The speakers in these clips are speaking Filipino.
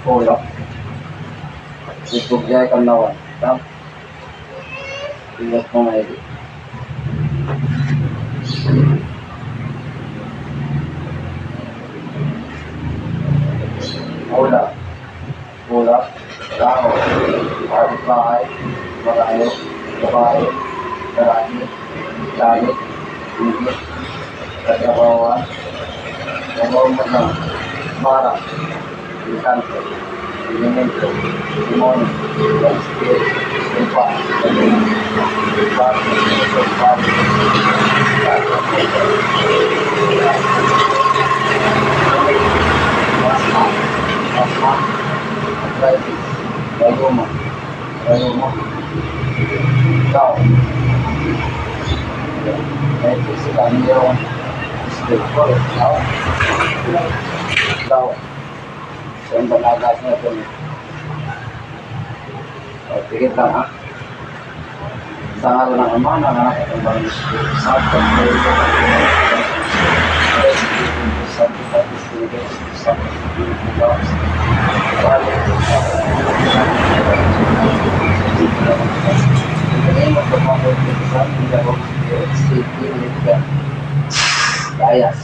Kulak. Ibugay kang lawan. Tam. Ingat mo nga ito. Kulak. Kulak. Tao. Kapit bahay. Marayo. Babae. Karami. Gamit. Bigit. Katrabawan. Umong mo lang. Mara. Naengkanto, kumikirot, demon, spirit, lupa, lupa, so, yung banagas na ito. Tigit lang ha. Sa ngalo ng Ama, ng Anak at ng Banal na Espiritu Santo, Ayas.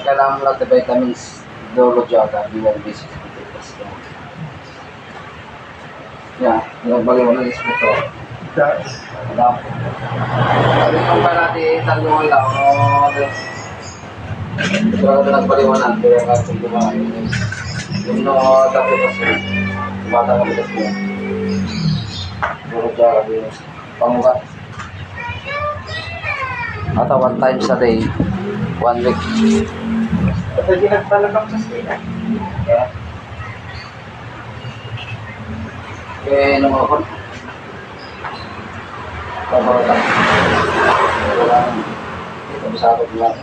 Kailangan mo lang na vitamins dolo jaga bilang basic ito. Ya, yung baliwan ng isputo. Ada. Sabi kung pa natin tanong lang pero ito nagbaliwanan pero kasi kumain yung no dapat kasi bata na bigas mo dolo jaga bilang pangugat ata 1 times a day 1 week. Pwede nagpalabang sa sila. Yeah. Okay, ano mga kon? Pabarata. Wala. Ito masakot lang.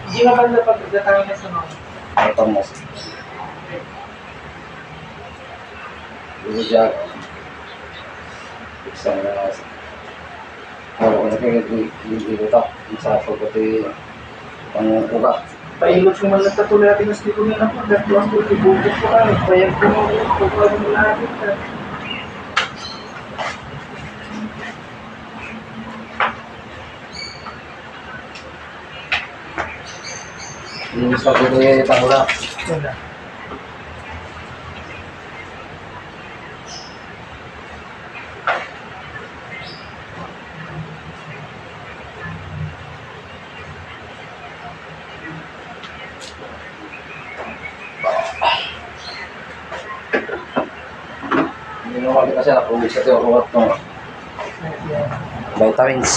Hindi naman na pagdatangan na sa mga. Ito mas. Bujak. Isang na. Ano kaya dito to? Sa pagpati ang uga. Pailot ko man lang tatuloy natin na sila na lang. Datuan ko, ibubuk ko kami. Bayag ko mo yung pagkakas mo natin. Ini sa dito yung itangula. Wala. Hindi naman kasi nakulit sa tiyo. Vitamins.